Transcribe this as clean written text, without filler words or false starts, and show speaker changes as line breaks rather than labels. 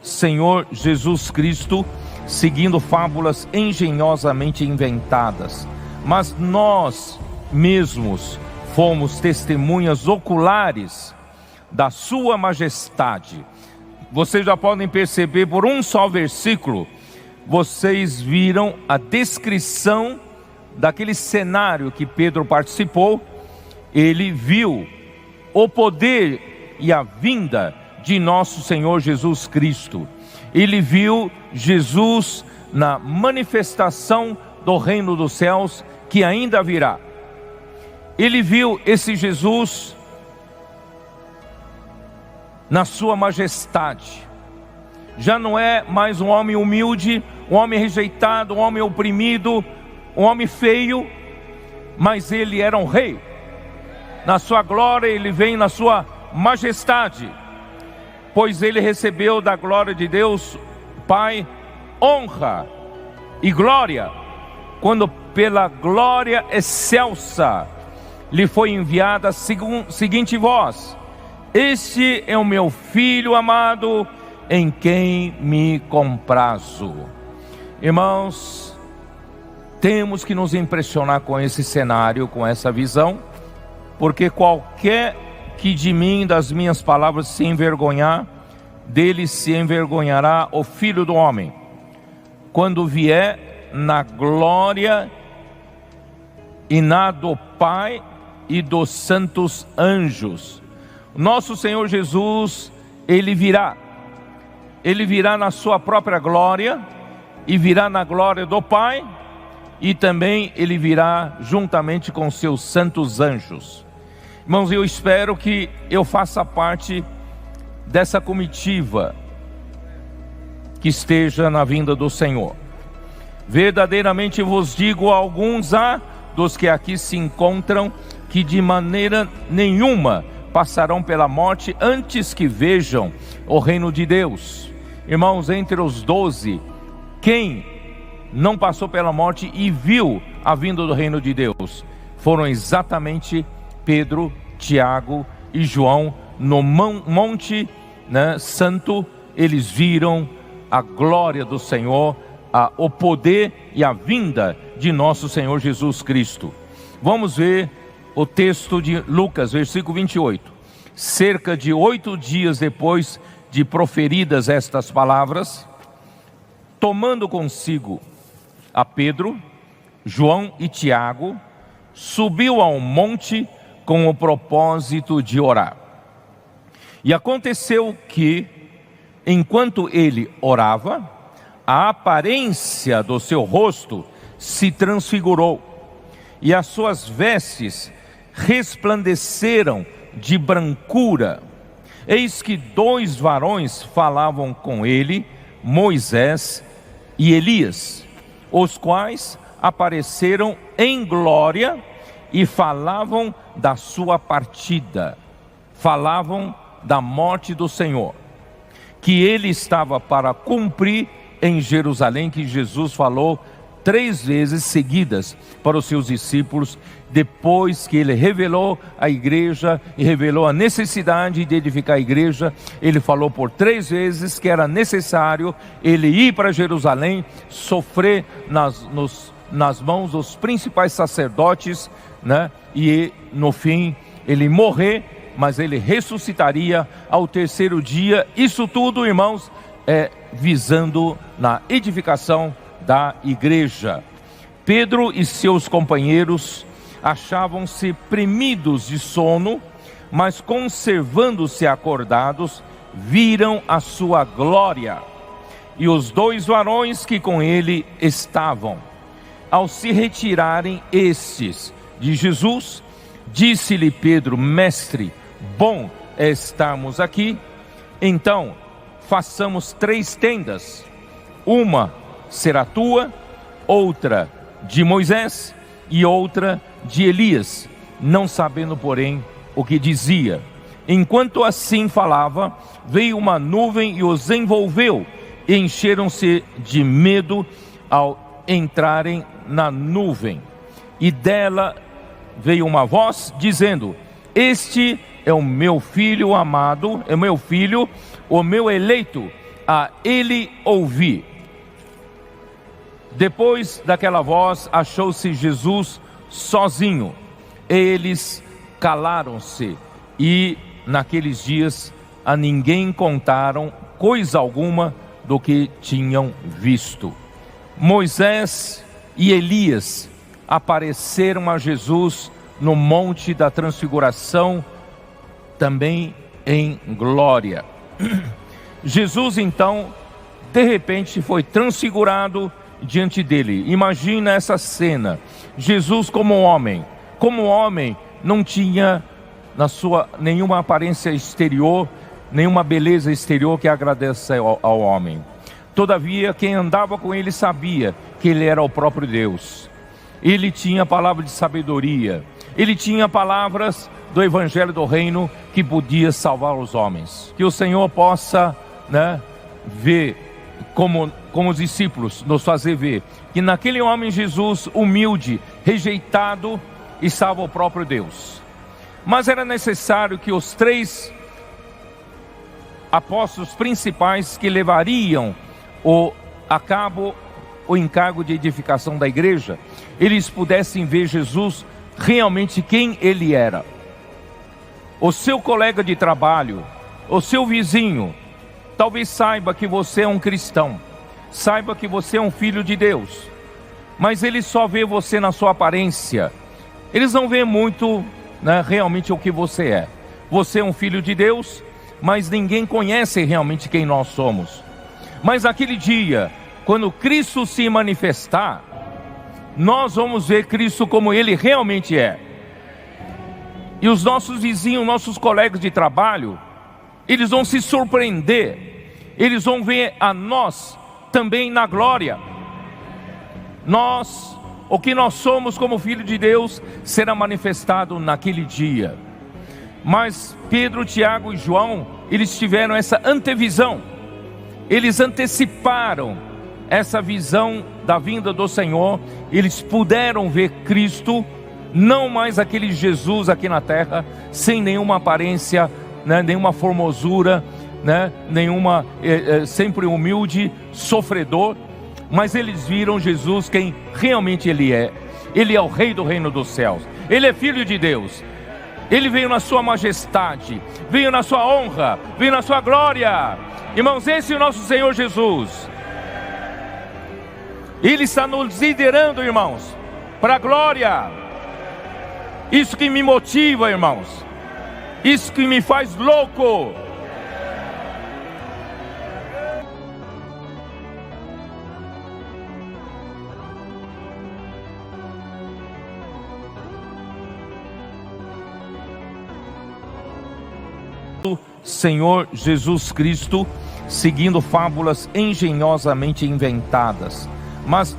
Senhor Jesus Cristo, seguindo fábulas engenhosamente inventadas. Mas nós mesmos fomos testemunhas oculares da sua majestade. Vocês já podem perceber por um só versículo, vocês viram a descrição daquele cenário que Pedro participou. Ele viu o poder e a vinda de nosso Senhor Jesus Cristo. Ele viu Jesus na manifestação do reino dos céus que ainda virá. Ele viu esse Jesus na sua majestade. Já não é mais um homem humilde, um homem rejeitado, um homem oprimido, um homem feio, mas ele era um rei. Na sua glória ele vem na sua majestade, pois ele recebeu da glória de Deus Pai honra e glória, quando pela glória excelsa lhe foi enviada a seguinte voz: este é o meu filho amado, em quem me comprazo. Irmãos, temos que nos impressionar com esse cenário, com essa visão, porque qualquer que de mim, das minhas palavras, se envergonhar, dele se envergonhará o Filho do Homem, quando vier na glória e na do Pai e dos santos anjos. Nosso Senhor Jesus, Ele virá na sua própria glória, e virá na glória do Pai, e também Ele virá juntamente com seus santos anjos. Irmãos, eu espero que eu faça parte dessa comitiva que esteja na vinda do Senhor. Verdadeiramente vos digo a alguns dos que aqui se encontram, que de maneira nenhuma passarão pela morte antes que vejam o reino de Deus. Irmãos, entre os 12, quem não passou pela morte e viu a vinda do reino de Deus foram exatamente Pedro, Tiago e João. No monte santo, eles viram a glória do Senhor, o poder e a vinda de nosso Senhor Jesus Cristo. Vamos ver o texto de Lucas, versículo 28. Cerca de 8 dias depois de proferidas estas palavras, tomando consigo a Pedro, João e Tiago, subiu ao monte com o propósito de orar. E aconteceu que, enquanto ele orava, a aparência do seu rosto se transfigurou, e as suas vestes resplandeceram de brancura. Eis que 2 varões falavam com ele, Moisés e Elias, os quais apareceram em glória e falavam da sua partida, falavam da morte do Senhor, que ele estava para cumprir em Jerusalém, que Jesus falou 3 vezes seguidas para os seus discípulos, depois que ele revelou a igreja e revelou a necessidade de edificar a igreja. Ele falou por 3 vezes que era necessário ele ir para Jerusalém, sofrer nas mãos dos principais sacerdotes, e no fim ele morrer, mas ele ressuscitaria ao 3º dia. Isso tudo, irmãos, visando na edificação da igreja. Pedro e seus companheiros achavam-se premidos de sono, mas conservando-se acordados, viram a sua glória e os 2 varões que com ele estavam. Ao se retirarem estes de Jesus, disse-lhe Pedro: Mestre, bom é estarmos aqui. Então façamos 3 tendas, uma será tua, outra de Moisés e outra de Elias. Não sabendo, porém, o que dizia. Enquanto assim falava, veio uma nuvem e os envolveu, e encheram-se de medo ao entrarem na nuvem. E dela veio uma voz dizendo: Este é o meu filho amado, é o meu filho, o meu eleito, a ele ouvir. Depois daquela voz, achou-se Jesus sozinho. Eles calaram-se e naqueles dias a ninguém contaram coisa alguma do que tinham visto. Moisés e Elias apareceram a Jesus no Monte da Transfiguração, também em glória. Jesus então, de repente, foi transfigurado diante dele. Imagina essa cena: Jesus como homem não tinha na sua nenhuma aparência exterior, nenhuma beleza exterior que agradece ao homem. Todavia, quem andava com ele sabia que ele era o próprio Deus. Ele tinha palavra de sabedoria, ele tinha palavras do Evangelho do Reino que podia salvar os homens. Que o Senhor possa, ver, como os discípulos, nos fazer ver que naquele homem Jesus, humilde, rejeitado, estava o próprio Deus. Mas era necessário que os 3 apóstolos principais que levariam a cabo o encargo de edificação da igreja, eles pudessem ver Jesus realmente quem ele era. O seu colega de trabalho, o seu vizinho, talvez saiba que você é um cristão, saiba que você é um filho de Deus, mas ele só vê você na sua aparência. Eles não veem muito, realmente o que você é. Você é um filho de Deus, mas ninguém conhece realmente quem nós somos. Mas naquele dia, quando Cristo se manifestar, nós vamos ver Cristo como ele realmente é. E os nossos vizinhos, nossos colegas de trabalho, eles vão se surpreender, eles vão ver a nós também na glória. O que nós somos como filho de Deus será manifestado naquele dia. Mas Pedro, Tiago e João, eles tiveram essa antevisão. Eles anteciparam essa visão da vinda do Senhor. Eles puderam ver Cristo, não mais aquele Jesus aqui na terra, sem nenhuma aparência, nenhuma formosura, nenhuma, sempre humilde, sofredor. Mas eles viram Jesus quem realmente ele é. Ele é o Rei do reino dos céus. Ele é Filho de Deus. Ele veio na sua majestade, veio na sua honra, veio na sua glória. Irmãos, esse é o nosso Senhor Jesus. Ele está nos liderando, irmãos, para a glória. Isso que me motiva, irmãos. Isso que me faz louco. Senhor Jesus Cristo, seguindo fábulas engenhosamente inventadas, mas